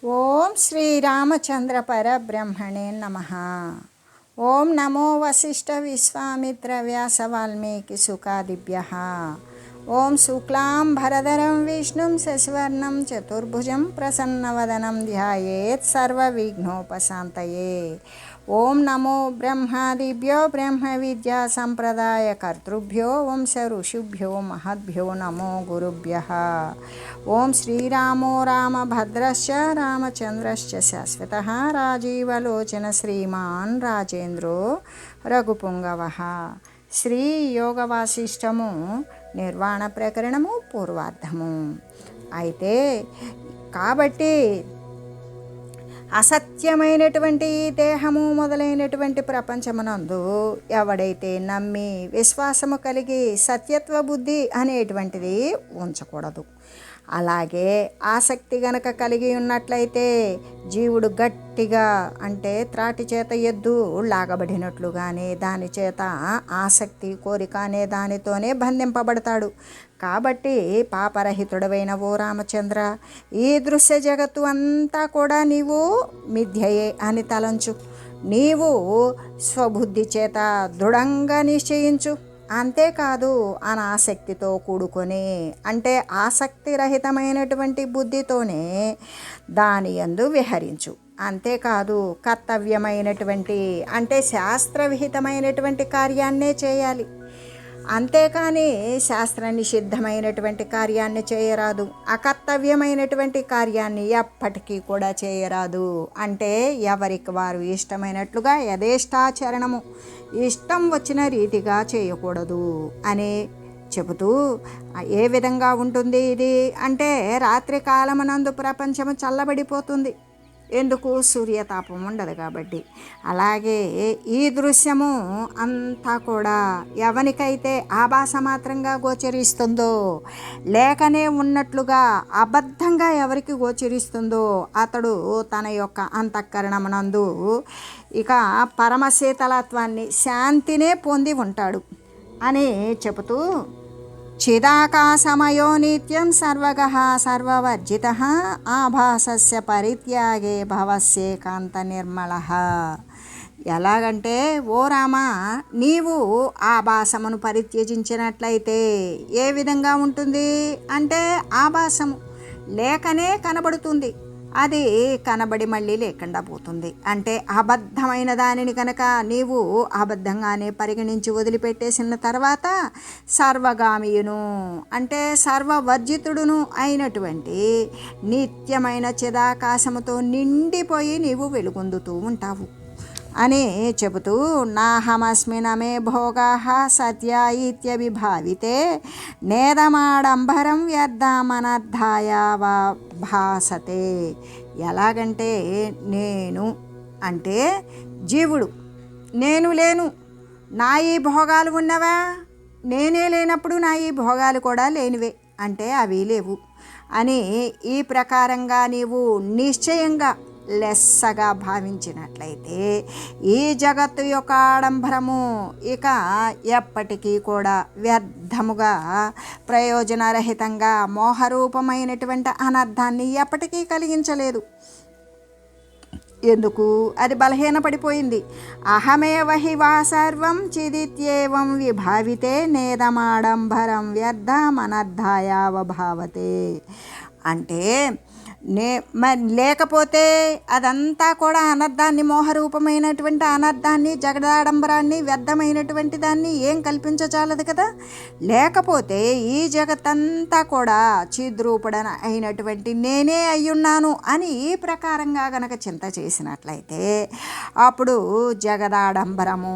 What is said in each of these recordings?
ఓం శ్రీరామచంద్ర పరబ్రహ్మణే నమః. ఓం నమో వశిష్ఠ విశ్వామిత్ర వ్యాస వాల్మీకి సుఖాదిభ్యః. ఓం శుక్లాం భరధరం విష్ణుం శశివర్ణం చతుర్భుజం ప్రసన్నవదనం ధ్యాయేత్ సర్వవిఘ్నోపశాంతయే. ఓం నమో బ్రహ్మాదిభ్యో బ్రహ్మ విద్యా సంప్రదాయ కర్తృభ్యో వంశ ఋషిభ్యో మహద్భ్యో నమో గురుభ్యః. ఓం శ్రీరామో రామభద్రశ్చ రామచంద్రశ్చ శాశ్వతః రాజీవలోచన శ్రీమాన్ రాజేంద్రో రఘుపుంగవః. శ్రీ యోగ వాసిష్టము నిర్వాణ ప్రకరణము పూర్వార్ధము. అయితే కాబట్టి అసత్యమైనటువంటి దేహము మొదలైనటువంటి ప్రపంచమునందు ఎవడైతే నమ్మి విశ్వాసము కలిగి సత్యత్వ బుద్ధి అనేటువంటిది ఉంచకూడదు. అలాగే ఆసక్తి గనక కలిగి ఉన్నట్లయితే జీవుడు గట్టిగా అంటే త్రాటి చేత ఎద్దు లాగబడినట్లుగానే దాని చేత ఆసక్తి కోరిక అనే దానితోనే బంధింపబడతాడు. కాబట్టి పాపరహితుడవైన ఓ రామచంద్ర, ఈ దృశ్య జగత్తు అంతా కూడా నీవు మిథ్యయే అని తలంచు. నీవు స్వబుద్ధి చేత దృఢంగా నిశ్చయించు. అంతేకాదు అనాసక్తితో కూడుకొని అంటే ఆసక్తి రహితమైనటువంటి బుద్ధితోనే దాని యందు విహరించు. అంతేకాదు కర్తవ్యమైనటువంటి అంటే శాస్త్రవిహితమైనటువంటి కార్యాన్నే చేయాలి. అంతేకాని శాస్త్ర నిషిద్ధమైనటువంటి కార్యాన్ని చేయరాదు. అకర్తవ్యమైనటువంటి కార్యాన్ని ఎప్పటికీ కూడా చేయరాదు. అంటే ఎవరికి వారు ఇష్టమైనట్లుగా యథేష్టాచరణము ఇష్టం వచ్చిన రీతిగా చేయకూడదు అని చెబుతూ, ఏ విధంగా ఉంటుంది ఇది అంటే రాత్రి కాలమునందు ప్రపంచము చల్లబడిపోతుంది. ఎందుకు? సూర్యతాపం ఉండదు కాబట్టి. అలాగే ఈ దృశ్యము అంతా కూడా ఎవనికైతే ఆభాస మాత్రంగా గోచరిస్తుందో, లేకనే ఉన్నట్లుగా అబద్ధంగా ఎవరికి గోచరిస్తుందో అతడు తన యొక్క అంతఃకరణమునందు ఇక పరమశీతలత్వాన్ని శాంతినే పొంది ఉంటాడు అని చెబుతూ, చిదాకాశమయో నిత్యం సర్వగః సర్వవర్జితః ఆభాసస్య పరిత్యాగే భవస్యేకాంత నిర్మలః. ఎలాగంటే, ఓ రామ, నీవు ఆభాసమును పరిత్యజించినట్లయితే ఏ విధంగా ఉంటుంది అంటే ఆభాసము లేకనే కనబడుతుంది. అది కనబడి మళ్ళీ లేకుండా పోతుంది. అంటే అబద్ధమైన దానిని కనుక నీవు అబద్ధంగానే పరిగణించి వదిలిపెట్టేసిన తర్వాత సర్వగామియును అంటే సర్వవర్జితుడును అయినటువంటి నిత్యమైన చిదాకాశముతో నిండిపోయి నీవు వెలుగొందుతూ ఉంటావు అని చెబుతూ, నాహమస్మి నమే భోగాః సత్యా ఇత్యభిభావితే నేదమాడంబరం వ్యర్థమనర్థాయ భాసతే. ఎలాగంటే, నేను అంటే జీవుడు, నేను లేను, నా ఈ భోగాలు ఉన్నవా? నేనే లేనప్పుడు నా ఈ భోగాలు కూడా లేనివే అంటే అవి లేవు అని ఈ ప్రకారంగా నీవు నిశ్చయంగా లెస్సగా భావించినట్లయితే ఈ జగత్తు యొక్క ఆడంబరము ఇక ఎప్పటికీ కూడా వ్యర్థముగా ప్రయోజనరహితంగా మోహరూపమైనటువంటి అనర్థాన్ని ఎప్పటికీ కలిగించలేదు. ఎందుకు? అది బలహీనపడిపోయింది. అహమేవ హి వా సర్వం చిదిత్యేవం విభావితే నేదమాడంబరం వ్యర్థమనర్థాయావభావతే. అంటే లేకపోతే అదంతా కూడా అనర్థాన్ని, మోహరూపమైనటువంటి అనర్థాన్ని, జగదాడంబరాన్ని, వ్యర్థమైనటువంటి దాన్ని ఏం కల్పించచాలదు కదా. లేకపోతే ఈ జగత్తంతా కూడా చిద్రూపుడన అయినటువంటి నేనే అయ్యున్నాను అని ఈ ప్రకారంగా గనక చింత చేసినట్లయితే అప్పుడు జగదాడంబరము,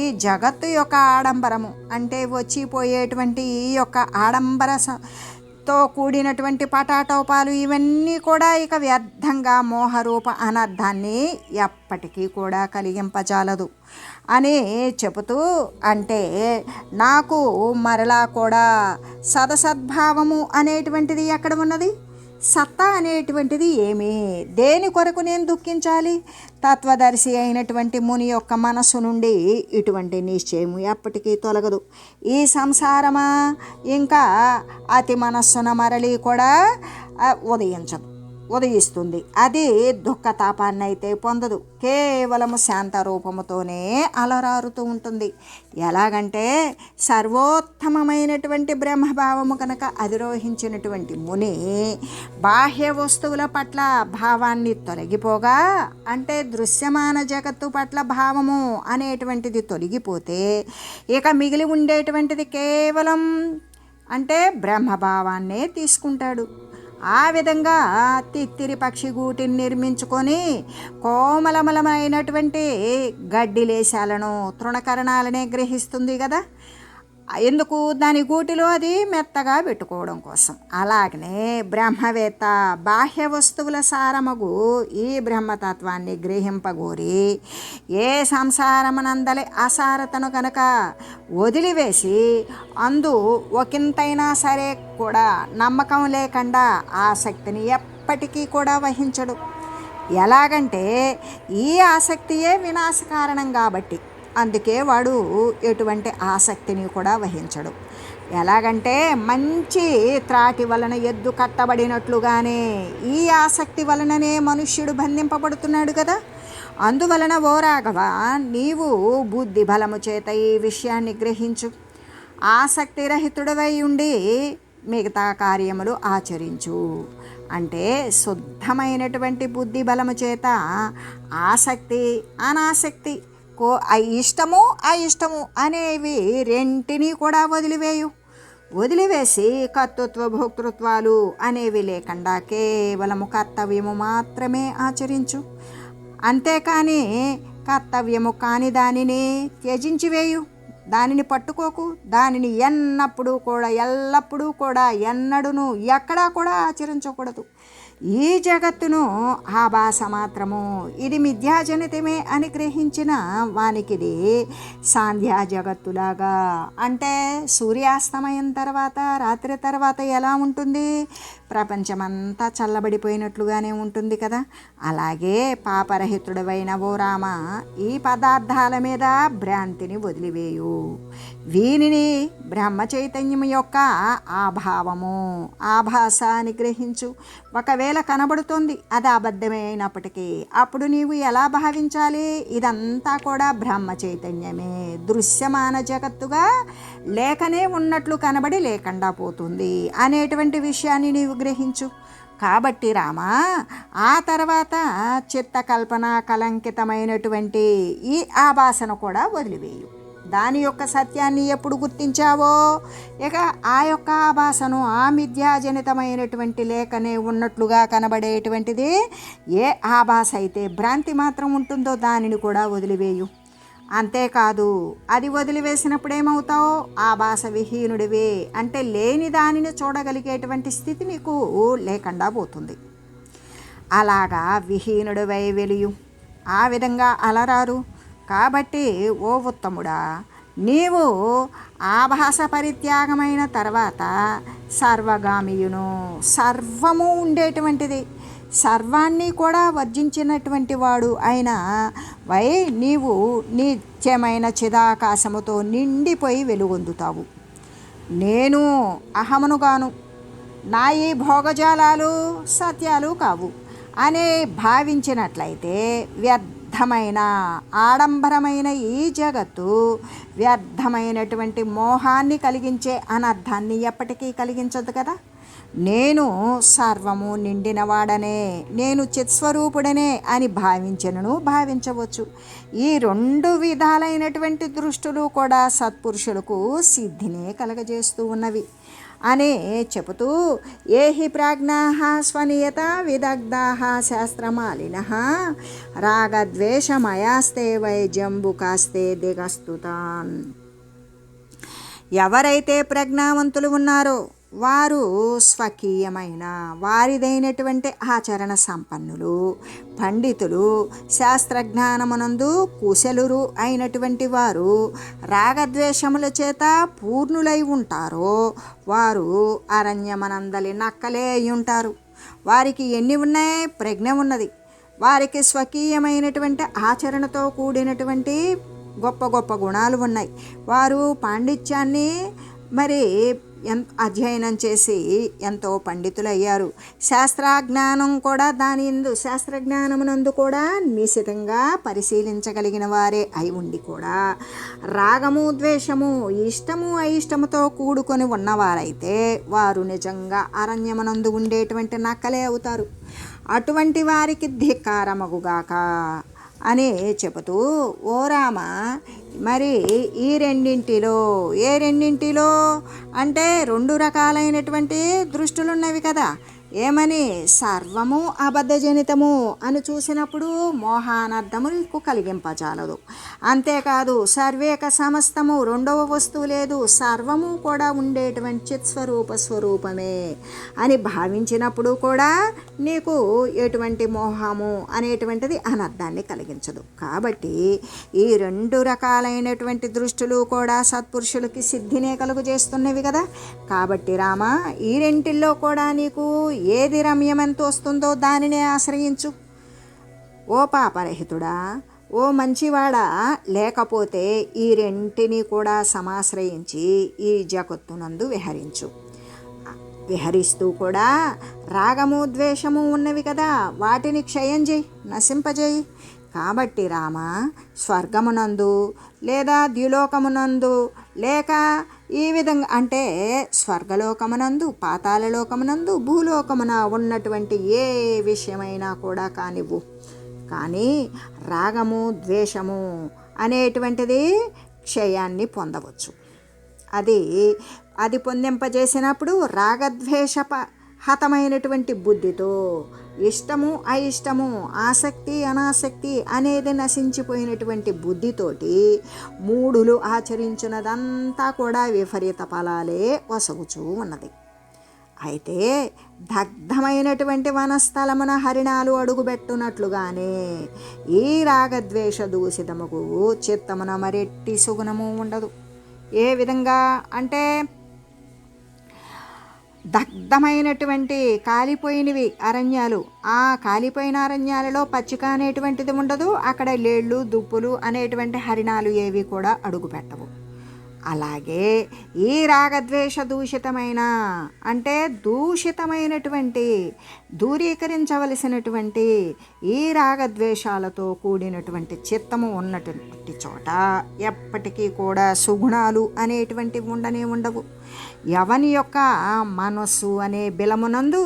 ఈ జగత్తు యొక్క ఆడంబరము అంటే వచ్చిపోయేటువంటి ఈ యొక్క ఆడంబరతో కూడినటువంటి పటాటోపాలు ఇవన్నీ కూడా ఇక వ్యర్థంగా మోహరూప అనర్థాన్ని ఎప్పటికీ కూడా కలిగింపజాలదు అని చెబుతూ, అంటే నాకు మరలా కూడా సదసద్భావము అనేటువంటిది ఎక్కడ ఉన్నది? సత్తా అనేటువంటిది ఏమి? దేని కొరకు నేను దుఃఖించాలి? తత్వదర్శి అయినటువంటి ముని యొక్క మనస్సు నుండి ఇటువంటి నిశ్చయము ఎప్పటికీ తొలగదు. ఈ సంసారమా ఇంకా అతి మనస్సున మరలి కూడా ఉదయించదు. ఉదయిస్తుంది. అది దుఃఖతాపాన్ని అయితే పొందదు, కేవలము శాంత రూపముతోనే అలరారుతూ ఉంటుంది. ఎలాగంటే సర్వోత్తమమైనటువంటి బ్రహ్మభావము కనుక అధిరోహించినటువంటి ముని బాహ్య వస్తువుల పట్ల భావాన్ని తొలగిపోగా, అంటే దృశ్యమాన జగత్తు పట్ల భావము అనేటువంటిది తొలగిపోతే ఇక మిగిలి ఉండేటువంటిది కేవలం అంటే బ్రహ్మభావాన్నే తీసుకుంటాడు. ఆ విధంగా తిత్తిరి పక్షి గూటిని నిర్మించుకొని కోమలమలమైనటువంటి గడ్డిలేశాలను తృణకరణాలనే గ్రహిస్తుంది కదా. ఎందుకు? దాని గూటిలో అది మెత్తగా పెట్టుకోవడం కోసం. అలాగనే బ్రహ్మవేత్త బాహ్య వస్తువుల సారమగు ఈ బ్రహ్మతత్వాన్ని గ్రహింపగోరి ఏ సంసారమనందలి అసారతను కనుక వదిలివేసి అందు ఒకంతైనా సరే కూడా నమ్మకం లేకుండా ఆసక్తిని ఎప్పటికీ కూడా వహించడు. ఎలాగంటే ఈ ఆసక్తియే వినాశకారణం కాబట్టి అందుకే వాడు ఎటువంటి ఆసక్తిని కూడా వహించడు. ఎలాగంటే మంచి త్రాటి వలన ఎద్దు కట్టబడినట్లుగానే ఈ ఆసక్తి వలననే మనుష్యుడు బంధింపబడుతున్నాడు కదా. అందువలన ఓ రాఘవ, నీవు బుద్ధి బలము చేత ఈ విషయాన్ని గ్రహించు. ఆసక్తి రహితుడవై ఉండి మిగతా కార్యములు ఆచరించు. అంటే శుద్ధమైనటువంటి బుద్ధి బలము చేత ఆసక్తి అనాసక్తి ఇష్టము అయిష్టము అనేవి రెంటినీ కూడా వదిలివేసి కర్తృత్వ భోక్తృత్వాలు అనేవి లేకుండా కేవలము కర్తవ్యము మాత్రమే ఆచరించు. అంతేకాని కర్తవ్యము కాని దానిని త్యజించివేయు. దానిని పట్టుకోకు. దానిని ఎల్లప్పుడూ కూడా ఎన్నడూను ఎక్కడా కూడా ఆచరించకూడదు. ఈ జగత్తును ఆభాస మాత్రము, ఇది మిథ్యాజనితమే అని గ్రహించిన వానికిది సాంధ్యా జగత్తులాగా, అంటే సూర్యాస్తమయం తర్వాత రాత్రి తర్వాత ఎలా ఉంటుంది? ప్రపంచమంతా చల్లబడిపోయినట్లుగానే ఉంటుంది కదా. అలాగే పాపరహితుడవైన ఓ రామ, ఈ పదార్థాల మీద భ్రాంతిని వదిలివేయు. వీనిని బ్రహ్మ చైతన్యం యొక్క ఆభావము, ఆభాస అని గ్రహించు. ఒకవేళ కనబడుతుంది అది అబద్ధమే అయినప్పటికీ అప్పుడు నీవు ఎలా భావించాలి? ఇదంతా కూడా బ్రహ్మ చైతన్యమే, దృశ్యమాన జగత్తుగా లేకనే ఉన్నట్లు కనబడి లేకుండా పోతుంది అనేటువంటి విషయాన్ని నీవు గ్రహించు. కాబట్టి రామా, ఆ తర్వాత చిత్తకల్పన కలంకితమైనటువంటి ఈ ఆభాసను కూడా వదిలివేయు. దాని యొక్క సత్యాన్ని ఎప్పుడు గుర్తించావో ఇక ఆ యొక్క ఆభాసను, ఆ మిథ్యాజనితమైనటువంటి లేకనే ఉన్నట్లుగా కనబడేటువంటిది ఏ ఆభాస అయితే భ్రాంతి మాత్రం ఉంటుందో దానిని కూడా వదిలివేయు. అంతేకాదు, అది వదిలివేసినప్పుడు ఏమవుతావు? ఆభాస విహీనుడివే, అంటే లేని దానిని చూడగలిగేటువంటి స్థితి నీకు లేకుండా పోతుంది. అలాగా విహీనుడివై వెలియు. ఆ విధంగా అలరారు. కాబట్టి ఓ ఉత్తముడా, నీవు ఆభాస పరిత్యాగమైన తర్వాత సర్వగామియును, సర్వము ఉండేటువంటిది, సర్వాన్ని కూడా వర్జించినటువంటి వాడు అయిన నీవు నిత్యమైన చిదాకాశముతో నిండిపోయి వెలుగొందుతావు. నేను అహమునుగాను, నా ఈ భోగజాలాలు సత్యాలు కావు అనే భావించినట్లయితే వ్యర్థమైన ఆడంబరమైన ఈ జగత్తు వ్యర్థమైనటువంటి మోహాన్ని కలిగించే అనర్థాన్ని ఎప్పటికీ కలిగించదు కదా. నేను సర్వము నిండినవాడనే, నేను చిత్స్వరూపుడనే అని భావించవచ్చు. ఈ రెండు విధాలైనటువంటి దృష్టులు కూడా సత్పురుషులకు సిద్ధినే కలగజేస్తూ ఉన్నవి అని చెబుతూ, ఏహి ప్రాజ్ఞాః స్వనియత విదగ్ధాః శాస్త్రమాలినః రాగద్వేషమయాస్తే వై జంబుకాస్తే దిగస్తుతాన్. ఎవరైతే ప్రజ్ఞావంతులు ఉన్నారో వారు స్వకీయమైన వారిదైనటువంటి ఆచరణ సంపన్నులు, పండితులు, శాస్త్రజ్ఞానమునందు కుశలురు అయినటువంటి వారు రాగద్వేషముల చేత పూర్ణులై ఉంటారో వారు అరణ్యమనందలి నక్కలే అయి ఉంటారు. వారికి ఎన్ని ఉన్నాయి? ప్రజ్ఞ ఉన్నది. వారికి స్వకీయమైనటువంటి ఆచరణతో కూడినటువంటి గొప్ప గొప్ప గుణాలు ఉన్నాయి. వారు పాండిత్యాన్ని అధ్యయనం చేసి ఎంతో పండితులయ్యారు. శాస్త్రజ్ఞానమునందు కూడా నిశితంగా పరిశీలించగలిగిన వారే అయి ఉండి కూడా రాగము ద్వేషము ఇష్టము అయిష్టముతో కూడుకొని ఉన్నవారైతే వారు నిజంగా అరణ్యమునందు ఉండేటువంటి నక్కలే అవుతారు. అటువంటి వారికి ధిక్కారమగుగాక అని చెబుతూ, ఓ రామ, మరి ఈ రెండింటిలో ఏ రెండింటిలో అంటే 2 రకాలైనటువంటి దృష్టులున్నవి కదా. ఏమని? సర్వము అబద్ధజనితము అని చూసినప్పుడు మోహానర్థములకు కలిగింపజాలదు. అంతేకాదు సర్వేక సమస్తము, రెండవ వస్తువు లేదు, సర్వము కూడా ఉండేటువంటి చిత్స్వరూపమే అని భావించినప్పుడు కూడా నీకు ఎటువంటి మోహము అనేటువంటిది అనర్థాన్ని కలిగించదు. కాబట్టి ఈ 2 రకాలైనటువంటి దృష్టులు కూడా సత్పురుషులకి సిద్ధినే కలుగు చేస్తున్నవి కదా. కాబట్టి రామ, ఈ రెంటిల్లో కూడా నీకు ఏది రమ్యమంత వస్తుందో దానినే ఆశ్రయించు. ఓ పాపరహితుడా, ఓ మంచివాడా, లేకపోతే ఈ రెంటిని కూడా సమాశ్రయించి ఈ జగత్తునందు విహరిస్తూ కూడా రాగము ద్వేషము ఉన్నవి కదా, వాటిని క్షయం చేయి, నశింపజేయి. కాబట్టి రామ, స్వర్గమునందు లేదా ద్యులోకమునందు లేక ఈ విధంగా అంటే స్వర్గలోకమునందు, పాతాళలోకమునందు, భూలోకమున ఉన్నటువంటి ఏ విషయమైనా కూడా కానివ్వు, కానీ రాగము ద్వేషము అనేటువంటిది క్షయాన్ని పొందవచ్చు. అది పొందింపజేసినప్పుడు రాగద్వేష హతమైనటువంటి బుద్ధితో ఇష్టము అయిష్టము, ఆసక్తి అనాసక్తి అనేది నశించిపోయినటువంటి బుద్ధితోటి 3 ఆచరించినదంతా కూడా విపరీత ఫలాలే వసగుచూ ఉన్నది. అయితే దగ్ధమైనటువంటి వనస్థలమున హరిణాలు అడుగుబెట్టునట్లుగానే ఈ రాగద్వేష దూషితముకు చిత్తమున మరెట్టి సుగుణము ఉండదు. ఏ విధంగా అంటే దగ్ధమైనటువంటి కాలిపోయినవి అరణ్యాలు, ఆ కాలిపోయిన అరణ్యాలలో పచ్చిక అనేటువంటిది ఉండదు. అక్కడ లేళ్ళు దుప్పులు అనేటువంటి హరిణాలు ఏవి కూడా అడుగు పెట్టవు. అలాగే ఈ రాగద్వేష దూషితమైన అంటే దూషితమైనటువంటి దూరీకరించవలసినటువంటి ఈ రాగద్వేషాలతో కూడినటువంటి చిత్తము ఉన్నటువంటి చోట ఎప్పటికీ కూడా సుగుణాలు అనేటువంటివి ఉండవు. ఎవని యొక్క మనస్సు అనే బిలమునందు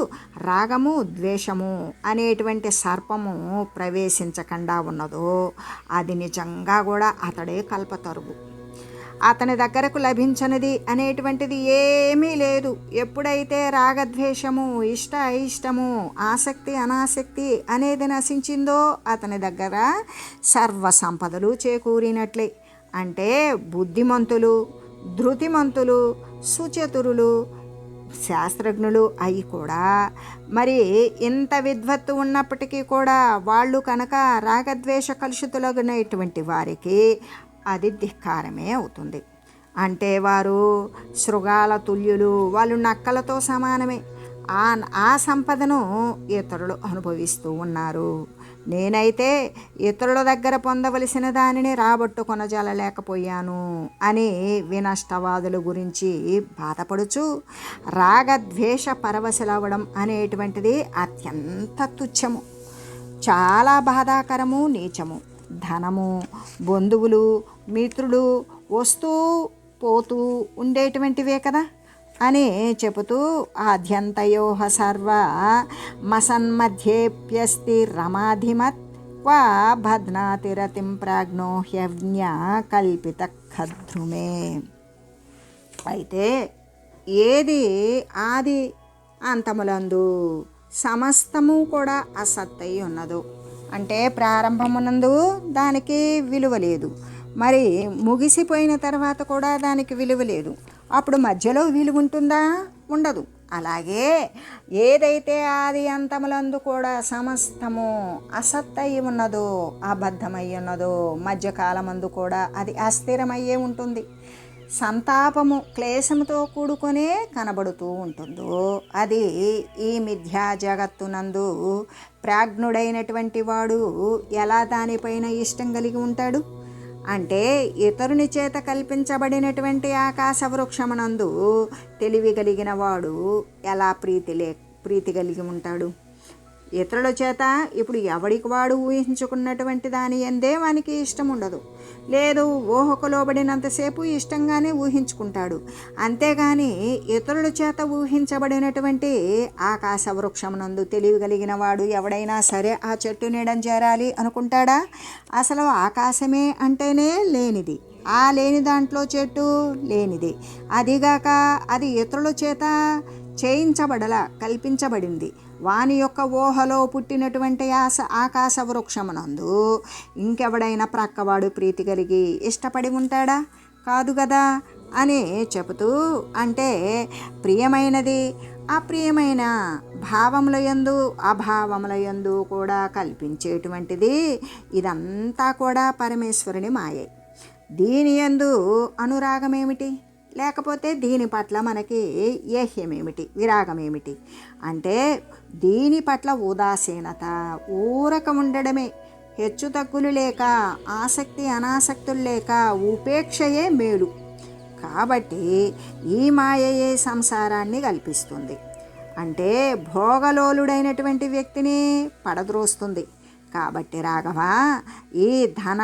రాగము ద్వేషము అనేటువంటి సర్పము ప్రవేశించకుండా ఉన్నదో అది నిజంగా కూడా అతడే కల్పతరువు. అతని దగ్గరకు లభించనిది అనేటువంటిది ఏమీ లేదు. ఎప్పుడైతే రాగద్వేషము ఇష్ట అయిష్టము ఆసక్తి అనాసక్తి అనేది నశించిందో అతని దగ్గర సర్వ సంపదలు చేకూరినట్లే. అంటే బుద్ధిమంతులు, ధృతిమంతులు, సుచతురులు, శాస్త్రజ్ఞులు అయి కూడా మరి ఇంత విద్వత్తు ఉన్నప్పటికీ కూడా వాళ్ళు కనుక రాగద్వేష కలుషితులైనటువంటి వారికి అది ధిక్కారమే అవుతుంది. అంటే వారు శృగాల తుల్యులు, వాళ్ళు నక్కలతో సమానమే. ఆ సంపదను ఇతరులు అనుభవిస్తూ ఉన్నారు. నేనైతే ఇతరుల దగ్గర పొందవలసిన దానిని రాబట్టుకొనజాలలేకపోయాను అని వినష్టవాదుల గురించి బాధపడుచు రాగద్వేష పరవశలవ్వడం అనేటువంటిది అత్యంత తుచ్చము, చాలా బాధాకరము, నీచము. ధనము, బంధువులు, మిత్రులు వస్తూ పోతూ ఉండేటువంటివే కదా అని చెబుతూ ఆద్యంతయోహ సర్వ మసన్మధ్యేప్యస్తి రమాధిమత్ క్వా భద్నాతిరతిం ప్రాజ్ఞో హ్యజ్ఞ కల్పిత ఖద్రుమే. అయితే ఏది ఆది అంతములందు సమస్తము కూడా అసత్తై ఉన్నదో అంటే ప్రారంభమునందు దానికి విలువ లేదు, మరి ముగిసిపోయిన తర్వాత కూడా దానికి విలువ లేదు. అప్పుడు మధ్యలో విలువ ఉంటుందా? ఉండదు. అలాగే ఏదైతే ఆది అంతములందు కూడా సమస్తము అసత్తయి ఉన్నదో, అబద్ధమై ఉన్నదో, మధ్యకాలమందు కూడా అది అస్థిరమయ్యే ఉంటుంది. సంతాపము క్లేశముతో కూడుకొనే కనబడుతూ ఉంటుందో అది ఈ మిథ్యా జగత్తునందు ప్రాజ్ఞుడైనటువంటి వాడు ఎలా దానిపైన ఇష్టం కలిగి ఉంటాడు? అంటే ఇతరుని చేత కల్పించబడినటువంటి ఆకాశ వృక్షమునందు తెలివి కలిగిన వాడు ఎలా ప్రీతి కలిగి ఉంటాడు? ఇతరుల చేత ఇప్పుడు ఎవడికి వాడు ఊహించుకున్నటువంటి దాని ఎందే వానికి ఇష్టం ఉండదు. లేదు, ఊహకు లోబడినంతసేపు ఇష్టంగానే ఊహించుకుంటాడు. అంతేగాని ఇతరుల చేత ఊహించబడినటువంటి ఆకాశ వృక్షమునందు తెలివి కలిగిన వాడు ఎవడైనా సరే ఆ చెట్టు నీడని చేరాలి అనుకుంటాడా? అసలు ఆకాశమే అంటేనే లేనిది, ఆ లేని దాంట్లో చెట్టు లేనిది. అదిగాక అది ఇతరుల చేత కల్పించబడింది. వాని యొక్క ఊహలో పుట్టినటువంటి ఆకాశ వృక్షమునందు ఇంకెవడైనా ప్రక్కవాడు ప్రీతి కలిగి ఇష్టపడి ఉంటాడా? కాదు కదా అని చెబుతూ, అంటే ప్రియమైనది అప్రియమైన భావముల యందు అభావముల యందు కూడా కల్పించేటువంటిది ఇదంతా కూడా పరమేశ్వరుని మాయే. దీని యందు అనురాగమేమిటి? లేకపోతే దీని పట్ల మనకి ఏహ్యమేమిటి, విరాగమేమిటి? అంటే దీని పట్ల ఉదాసీనత, ఊరక ఉండడమే, హెచ్చు తగ్గులు లేక, ఆసక్తి అనాసక్తులు లేక ఉపేక్షయే మేలు. కాబట్టి ఈ మాయయే సంసారాన్ని కల్పిస్తుంది. అంటే భోగలోలుడైనటువంటి వ్యక్తిని పడద్రోస్తుంది. కాబట్టి రాఘవ, ఈ ధన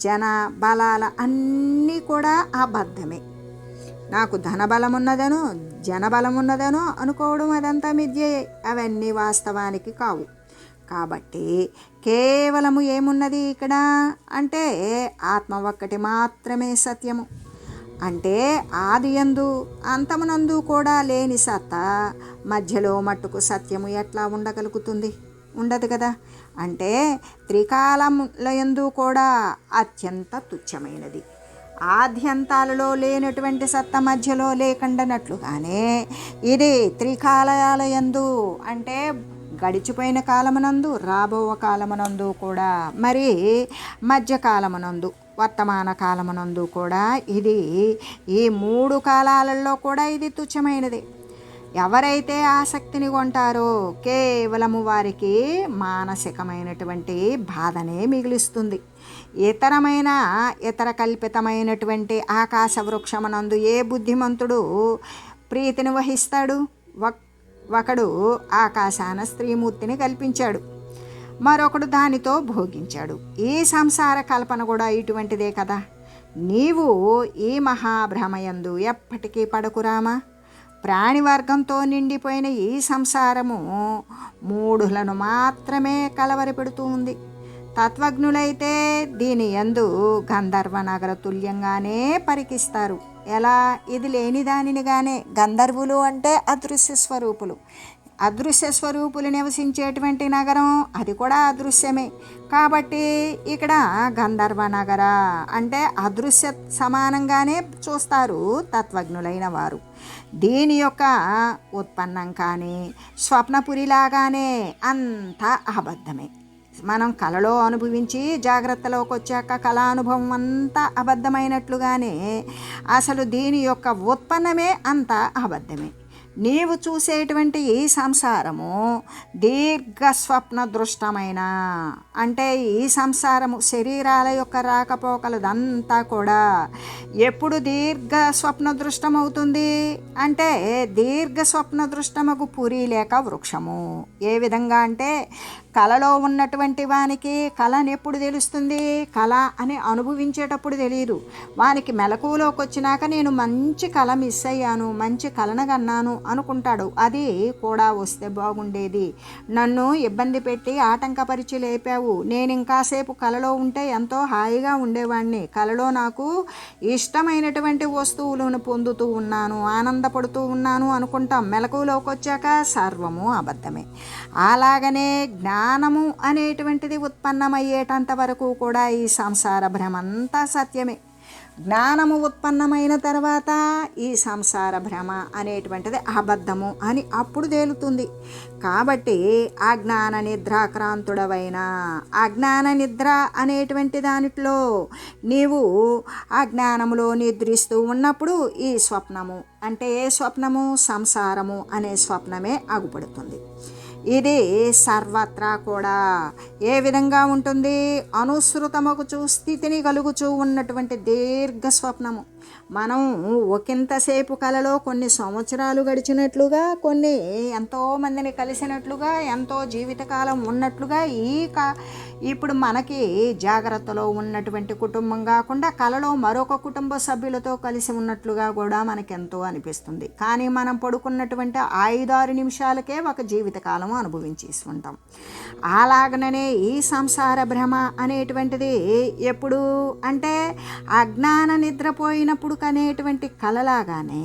జన బలాల అన్నీ కూడా అబద్ధమే. నాకు ధనబలం ఉన్నదనో జనబలం ఉన్నదనో అనుకోవడం అదంతా మిథ్యే. అవన్నీ వాస్తవానికి కావు. కాబట్టి కేవలము ఏమున్నది ఇక్కడ అంటే ఆత్మ ఒక్కటి మాత్రమే సత్యము. అంటే ఆదియందు అంతమునందు కూడా లేని సత్తా మధ్యలో మట్టుకు సత్యము ఎట్లా ఉండగలుగుతుంది? ఉండదు కదా. అంటే త్రికాలములందు కూడా అత్యంత తుచ్చమైనది. ఆద్యంతాలలో లేనటువంటి సత్త మధ్యలో లేకుండానట్లుగానే ఇది త్రికాలయాలయందు, అంటే గడిచిపోయిన కాలమునందు రాబో కాలమునందు కూడా, మరి మధ్యకాలమునందు వర్తమాన కాలమునందు కూడా, ఇది ఈ 3 కాలాలలో కూడా ఇది తుచ్చమైనది. ఎవరైతే ఆసక్తిని కొంటారో కేవలము వారికి మానసికమైనటువంటి బాధనే మిగులుస్తుంది. ఇతర కల్పితమైనటువంటి ఆకాశ వృక్షమునందు ఏ బుద్ధిమంతుడు ప్రీతిని వహిస్తాడు? ఒకడు ఆకాశాన స్త్రీమూర్తిని కల్పించాడు, మరొకడు దానితో భోగించాడు. ఈ సంసార కల్పన కూడా ఇటువంటిదే కదా. నీవు ఈ మహాభ్రమయందు ఎప్పటికీ పడకురామా. ప్రాణివర్గంతో నిండిపోయిన ఈ సంసారము మూఢులను మాత్రమే కలవరపెడుతూ ఉంది. తత్వజ్ఞులైతే దీని యందు గంధర్వ నగర తుల్యంగానే పరికిస్తారు. ఎలా? ఇది లేని దానినిగానే. గంధర్వులు అంటే అదృశ్య స్వరూపులు. అదృశ్య స్వరూపులు నివసించేటువంటి నగరం అది కూడా అదృశ్యమే. కాబట్టి ఇక్కడ గంధర్వ నగర అంటే అదృశ్య సమానంగానే చూస్తారు తత్వజ్ఞులైన వారు. దీని యొక్క ఉత్పన్నం కానీ స్వప్నపురిలాగానే అంతా అబద్ధమే. మనం కళలో అనుభవించి జాగ్రత్తలోకి వచ్చాక కళానుభవం అంతా అబద్ధమైనట్లుగానే అసలు దీని యొక్క ఉత్పన్నమే అంతా అబద్ధమే. నీవు చూసేటువంటి ఈ సంసారము దీర్ఘ స్వప్న దృష్టమైన, అంటే ఈ సంసారము శరీరాల యొక్క రాకపోకలదంతా కూడా ఎప్పుడు దీర్ఘ స్వప్న దృష్టమవుతుంది అంటే దీర్ఘ స్వప్న దృష్టమగు పురి లేక వృక్షము. ఏ విధంగా అంటే కళలో ఉన్నటువంటి వానికి కళని ఎప్పుడు తెలుస్తుంది? కళ అని అనుభవించేటప్పుడు తెలియదు. వానికి మెలకువలోకి వచ్చినాక నేను మంచి కళ మిస్ అయ్యాను, మంచి కళను కన్నాను అనుకుంటాడు. అది కూడా వస్తే బాగుండేది, నన్ను ఇబ్బంది పెట్టి ఆటంకపరిచి లేపావు, నేను ఇంకాసేపు కళలో ఉంటే ఎంతో హాయిగా ఉండేవాడిని, కళలో నాకు ఇష్టమైనటువంటి వస్తువులను పొందుతూ ఉన్నాను, ఆనందపడుతూ ఉన్నాను అనుకుంటాం. మెలకువలోకి వచ్చాక సర్వము అబద్ధమే. అలాగనే జ్ఞానము అనేటువంటిది ఉత్పన్నమయ్యేటంత వరకు కూడా ఈ సంసార భ్రమంతా సత్యమే. జ్ఞానము ఉత్పన్నమైన తర్వాత ఈ సంసార భ్రమ అనేటువంటిది అబద్ధము అని అప్పుడు తేలుతుంది. కాబట్టి అజ్ఞాన నిద్రాక్రాంతుడవైన అజ్ఞాన నిద్ర అనేటువంటి దానిలో నీవు అజ్ఞానములో నిద్రిస్తూ ఉన్నప్పుడు ఈ స్వప్నము అంటే ఏ స్వప్నము? సంసారము అనే స్వప్నమే అగుపడుతుంది. ఇది సర్వత్రా కూడా ఏ విధంగా ఉంటుంది? అనుసృతముకు స్థితిని కలుగుచూ ఉన్నటువంటి దీర్ఘ స్వప్నము. మనం ఒకంతసేపు కలలో కొన్ని సంవత్సరాలు గడిచినట్లుగా, కొన్ని ఎంతోమందిని కలిసినట్లుగా, ఎంతో జీవితకాలం ఉన్నట్లుగా ఇప్పుడు మనకి జాగ్రత్తలో ఉన్నటువంటి కుటుంబం కాకుండా కలలో మరొక కుటుంబ సభ్యులతో కలిసి ఉన్నట్లుగా కూడా మనకెంతో అనిపిస్తుంది. కానీ మనం పడుకున్నటువంటి 5-6 నిమిషాలకే ఒక జీవితకాలం అనుభవించేసి ఉంటాం. అలాగనే ఈ సంసార భ్రమ అనేటువంటిది ఎప్పుడు అంటే అజ్ఞాన నిద్రపోయినప్పుడు కనేటువంటి కలలాగానే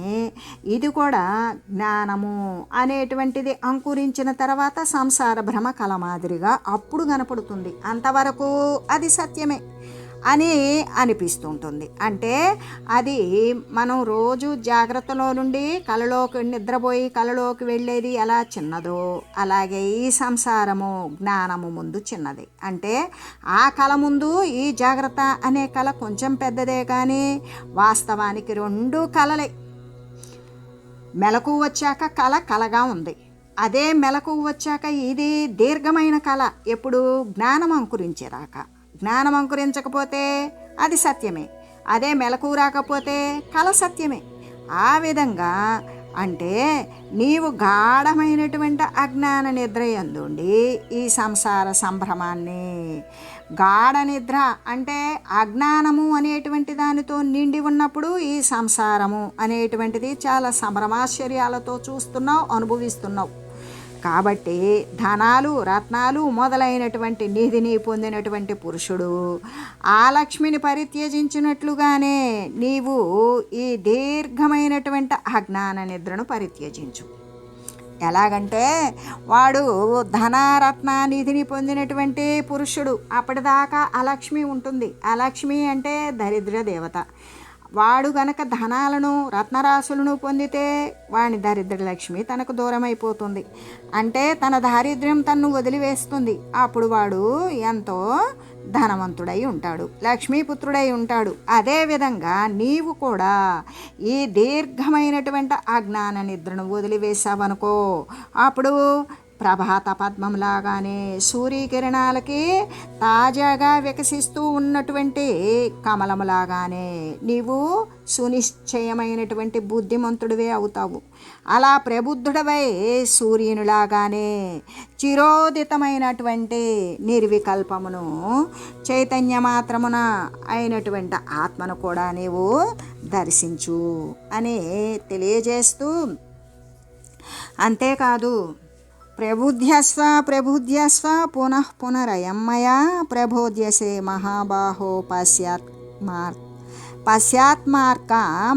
ఇది కూడా జ్ఞానము అనేటువంటిది అంకురించిన తర్వాత సంసార భ్రమ కల మాదిరిగా అప్పుడు కనపడుతుంది. అంతవరకు అది సత్యమే అని అనిపిస్తుంటుంది. అంటే అది మనం రోజు జాగ్రత్తలో నుండి కలలోకి నిద్రపోయి కలలోకి వెళ్ళేది ఎలా చిన్నదో అలాగే ఈ సంసారము జ్ఞానము ముందు చిన్నది. అంటే ఆ కళ ముందు ఈ జాగ్రత్త అనే కళ కొంచెం పెద్దదే, కానీ వాస్తవానికి 2 కళలే. మెలకు వచ్చాక కళ కళగా ఉంది, అదే మెలకు వచ్చాక ఇది దీర్ఘమైన కళ. ఎప్పుడు జ్ఞానం అంకురించేదాకా. జ్ఞానం అంకురించకపోతే అది సత్యమే, అదే మెలకు రాకపోతే కళ సత్యమే. ఆ విధంగా అంటే నీవు గాఢమైనటువంటి అజ్ఞాన నిద్ర యందుండి ఈ సంసార సంభ్రమాన్ని, గాఢ నిద్ర అంటే అజ్ఞానము అనేటువంటి దానితో నిండి ఉన్నప్పుడు ఈ సంసారము అనేటువంటిది చాలా సంభ్రమాశ్చర్యాలతో చూస్తున్నావు, అనుభవిస్తున్నావు. కాబట్టి ధనాలు రత్నాలు మొదలైనటువంటి నిధిని పొందినటువంటి పురుషుడు ఆ లక్ష్మిని పరిత్యజించినట్లుగానే నీవు ఈ దీర్ఘమైనటువంటి అజ్ఞాన నిద్రను పరిత్యజించు. ఎలాగంటే వాడు ధనరత్న నిధిని పొందినటువంటి పురుషుడు అప్పటిదాకా అలక్ష్మి ఉంటుంది. అలక్ష్మి అంటే దరిద్ర దేవత. వాడు గనక ధనాలను రత్నరాశులను పొందితే వాని దరిద్ర లక్ష్మి తనకు దూరం అయిపోతుంది. అంటే తన దారిద్ర్యం తన్ను వదిలివేస్తుంది. అప్పుడు వాడు ఎంతో ధనవంతుడై ఉంటాడు, లక్ష్మీపుత్రుడై ఉంటాడు. అదేవిధంగా నీవు కూడా ఈ దీర్ఘమైనటువంటి అజ్ఞాన నిద్రను వదిలివేసావనుకో, అప్పుడు ప్రభాత పద్మంలాగానే సూర్యకిరణాలకి తాజాగా వికసిస్తూ ఉన్నటువంటి కమలములాగానే నీవు సునిశ్చయమైనటువంటి బుద్ధిమంతుడివే అవుతావు. అలా ప్రబుద్ధుడవై సూర్యునిలాగానే చిరోదితమైనటువంటి నిర్వికల్పమును చైతన్య మాత్రమున అయినటువంటి ఆత్మను కూడా నీవు దర్శించు అని తెలియజేస్తూ, అంతేకాదు ప్రబుధ్యస్వ పునః పునరయమ్మయా ప్రబోధ్యసే మహాబాహో పశ్చాత్మార్క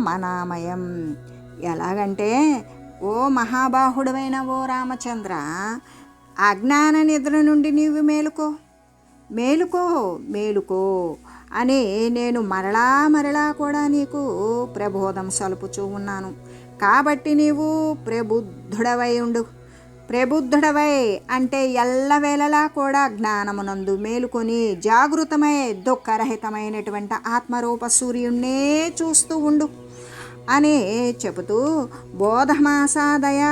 మనామయం. ఎలాగంటే ఓ మహాబాహుడమైన ఓ రామచంద్ర, అజ్ఞాన నిద్ర నుండి నీవు మేలుకో మేలుకో మేలుకో అని నేను మరలా కూడా నీకు ప్రబోధం సలుపుచూ ఉన్నాను. కాబట్టి నీవు ప్రబుద్ధుడవై ఉండు. ప్రబుద్ధుడవై అంటే ఎల్లవేళలా కూడా జ్ఞానమునందు మేలుకొని జాగృతమై దుఃఖరహితమైనటువంటి ఆత్మరూప సూర్యున్నే చూస్తూ ఉండు అని చెబుతూ, బోధమాసాదయ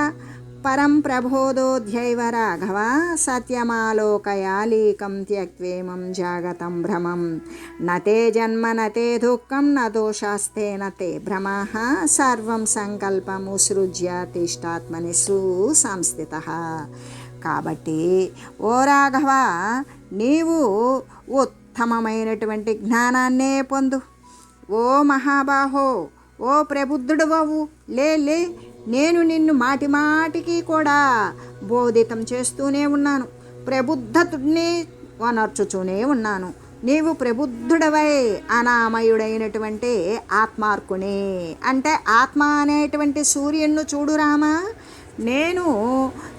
పరం ప్రబోధోధ్యైవ రాఘవ సత్యమాలోకయాలీకం త్యక్వేమం జాగతం భ్రమం నతే జన్మ నతే దుఃఖం న దోషాస్తే నతే భ్రమః సర్వం సంకల్పముసృజ్య తిష్టాత్మని సుసంస్థితః. కాబట్టి ఓ రాఘవ, నీవు ఉత్తమమైనటువంటి జ్ఞానాన్నే పొందు. ఓ మహాబాహో, ఓ ప్రబుద్ధుడవవు, లే నేను నిన్ను మాటికి కూడా బోధితం చేస్తూనే ఉన్నాను, ప్రబుద్ధతుడిని వనర్చుతూనే ఉన్నాను. నీవు ప్రబుద్ధుడవై అనామయుడైనటువంటి ఆత్మార్కుని అంటే ఆత్మ అనేటువంటి సూర్యున్ను చూడు రామా. నేను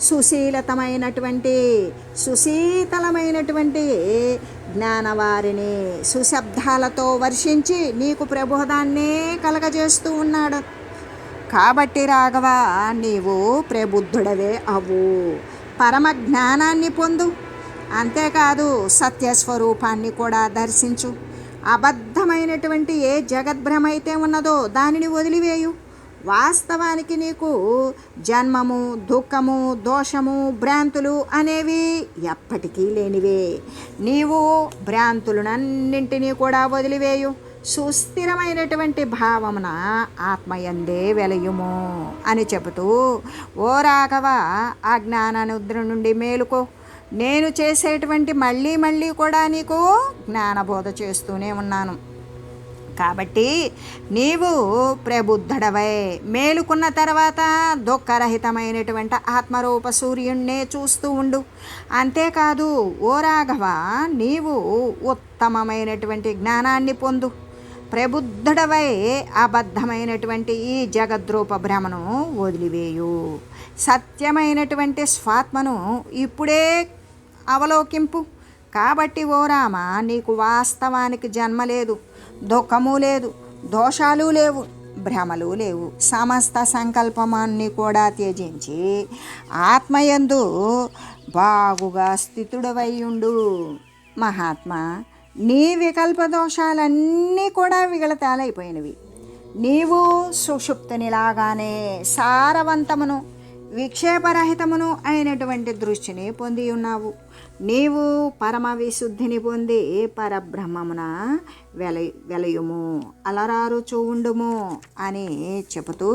సుశీతలమైనటువంటి జ్ఞానవారిని సుశబ్దాలతో వర్షించి నీకు ప్రబోధాన్నే కలగజేస్తూ ఉన్నాడు. కాబట్టి రాఘవ, నీవు ప్రబుద్ధుడవే అవ్వు, పరమ జ్ఞానాన్ని పొందు. అంతేకాదు సత్యస్వరూపాన్ని కూడా దర్శించు. అబద్ధమైనటువంటి ఏ జగద్భ్రమైతే ఉన్నదో దానిని వదిలివేయు. వాస్తవానికి నీకు జన్మము, దుఃఖము, దోషము, భ్రాంతులు అనేవి ఎప్పటికీ లేనివే. నీవు భ్రాంతులనన్నింటినీ కూడా వదిలివేయు. సుస్థిరమైనటువంటి భావమున ఆత్మయందే వెలయుము అని చెబుతూ, ఓ రాఘవ, అజ్ఞాననిద్ర నుండి మేలుకో. నేను చేసేటువంటి మళ్ళీ మళ్ళీ కూడా నీకు జ్ఞానబోధ చేస్తూనే ఉన్నాను. కాబట్టి నీవు ప్రబుద్ధుడవై మేలుకున్న తర్వాత దుఃఖరహితమైనటువంటి ఆత్మరూప సూర్యుణ్ణే చూస్తూ ఉండు. అంతేకాదు ఓ రాఘవ, నీవు ఉత్తమమైనటువంటి జ్ఞానాన్ని పొందు. ప్రబుద్ధుడవై అబద్ధమైనటువంటి ఈ జగద్రూప భ్రమను వదిలివేయు. సత్యమైనటువంటి స్వాత్మను ఇప్పుడే అవలోకింపు. కాబట్టి ఓ రామ, నీకు వాస్తవానికి జన్మ లేదు, దుఃఖము లేదు, దోషాలు లేవు, భ్రమలు లేవు. సమస్త సంకల్పమాన్ని కూడా త్యజించి ఆత్మయందు బాగుగా స్థితుడవయ్యుండు. మహాత్మా, నీ వికల్ప దోషాలన్నీ కూడా విగళతాలైపోయినవి. నీవు సుషుప్తునిలాగానే సారవంతమును విక్షేపరహితమును అయినటువంటి దృష్టిని పొంది ఉన్నావు. నీవు పరమ విశుద్ధిని పొంది పరబ్రహ్మమున వెలయుము, అలరారుచూ ఉండుము అని చెబుతూ,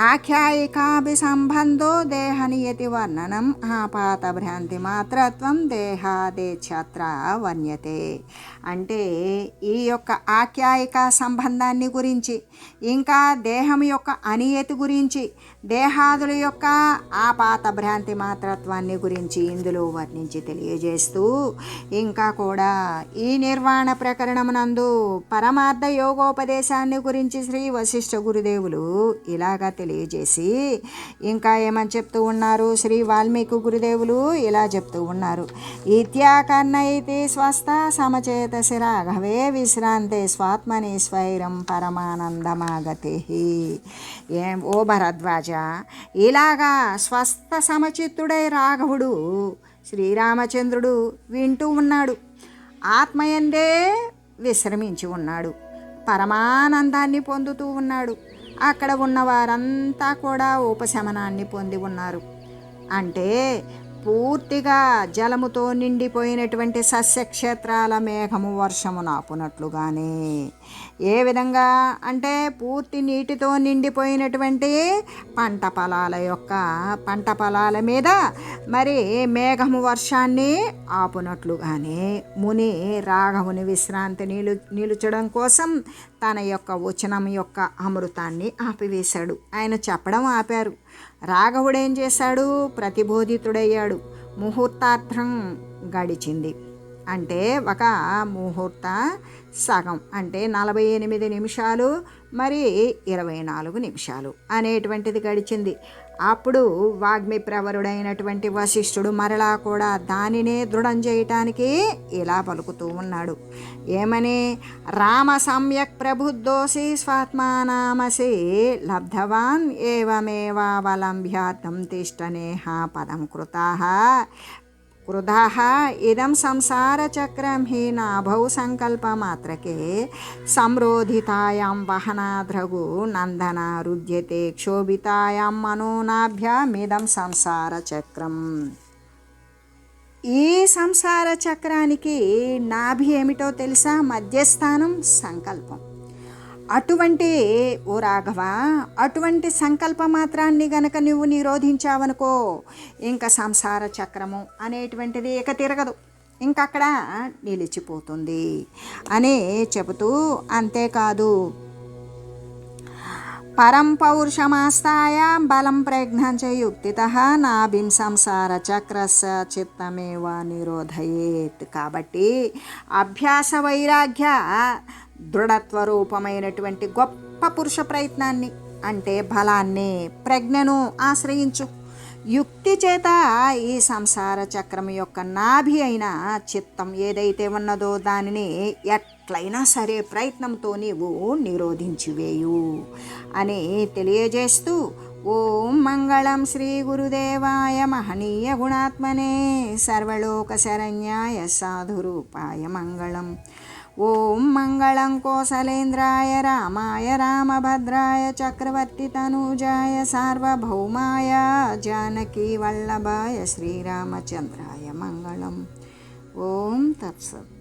ఆఖ్యాయికాభి సంబంధో దేహనియతి వర్ణనం ఆపాత భ్రాంతి మాత్రత్వం దేహాదే ఛత్ర వర్ణ్యతే. అంటే ఈ యొక్క ఆఖ్యాయిక సంబంధాన్ని గురించి, ఇంకా దేహం యొక్క అనియతి గురించి, దేహాదుల యొక్క ఆపాత భ్రాంతి మాత్రత్వాన్ని గురించి ఇందులో వర్ణించి తెలియజేస్తూ, ఇంకా కూడా ఈ నిర్వాణ ప్రకరణమునందు పరమార్థ యోగోపదేశాన్ని గురించి శ్రీ వశిష్ఠ గురుదేవులు ఇలాగా తెలియజేసి, ఇంకా ఏమని చెప్తూ ఉన్నారు? శ్రీ వాల్మీకి గురుదేవులు ఇలా చెప్తూ ఉన్నారు, ఇత్యాకర్ణయితి స్వస్థ సమచేతసి రాఘవే విశ్రాంతే స్వాత్మని స్వైరం పరమానందమాగతే. ఓ భరద్వాజ, ఇలాగా స్వస్థ సమచిత్తుడై రాఘవుడు శ్రీరామచంద్రుడు వింటూ ఉన్నాడు. ఆత్మయందే విశ్రమించి ఉన్నాడు, పరమానందాన్ని పొందుతూ ఉన్నాడు. అక్కడ ఉన్నవారంతా కూడా ఉపశమనాన్ని పొంది ఉన్నారు. అంటే పూర్తిగా జలముతో నిండిపోయినటువంటి సస్యక్షేత్రాల మేఘము వర్షము నాపునట్లుగానే, ఏ విధంగా అంటే పూర్తి నీటితో నిండిపోయినటువంటి పంట పొలాల మీద మరి మేఘము వర్షాన్ని ఆపునట్లుగానే ముని రాఘవుని విశ్రాంతి నిలుచడం కోసం తన యొక్క వచనం యొక్క అమృతాన్ని ఆపివేశాడు. ఆయన చెప్పడం ఆపారు. రాఘవుడేం చేశాడు? ప్రతిబోధితుడయ్యాడు. ముహూర్తార్థం గడిచింది. అంటే ఒక ముహూర్త సగం అంటే 48 నిమిషాలు మరి 24 నిమిషాలు అనేటువంటిది గడిచింది. అప్పుడు వాగ్మి ప్రవరుడైనటువంటి వశిష్ఠుడు మరలా కూడా దానినే దృఢం చేయటానికి ఇలా పలుకుతూ ఉన్నాడు. ఏమని? రామ సమ్యక్ ప్రబుద్ధోసి స్వాత్మానామసి లబ్ధవాన్ ఏవమేవావలంబ్యార్థం తిష్టనేహ పదం కృతాః ఇదం సంసారచక్రం హి నాభౌ సంకల్పమాత్రకే సంరోధితాయాం వహనాద్రగు నందన రుద్యతే క్షోభితాయాం మనోనాభ్యామిదం సంసార చక్రం. ఈ సంసార చక్రానికి నాభి ఏమిటో తెలుసా? మధ్యస్థానం సంకల్పం. అటువంటి ఓ రాఘవ, అటువంటి సంకల్ప మాత్రాన్ని గనక నువ్వు నిరోధించావనుకో, ఇంకా సంసార చక్రము అనేటువంటిది ఇక తిరగదు, ఇంకక్కడ నిలిచిపోతుంది అని చెబుతూ, అంతేకాదు పరం పౌరుషమాస్తాయ బలం ప్రజ్ఞంచ యుక్తితః నాభిం సంసార చక్రస్య చిత్తమేవ నిరోధయేత్. కాబట్టి అభ్యాస వైరాగ్య దృఢత్వరూపమైనటువంటి గొప్ప పురుష ప్రయత్నాన్ని అంటే బలాన్ని, ప్రజ్ఞను ఆశ్రయించు. యుక్తి చేత ఈ సంసార చక్రం యొక్క నాభి అయిన చిత్తం ఏదైతే ఉన్నదో దానిని ఎట్లయినా సరే ప్రయత్నంతో నీవు నిరోధించివేయు అని తెలియజేస్తూ, ఓం మంగళం శ్రీ గురుదేవాయ మహనీయ గుణాత్మనే సర్వలోక శరణ్యాయ సాధురూపాయ మంగళం. ఓం మంగళం కోసలేంద్రాయ రామాయ రామభద్రాయ చక్రవర్తి తనూజాయ సార్వభౌమాయ జానకీ వల్లభాయ శ్రీరామచంద్రాయ మంగళం. ఓం తత్సత్.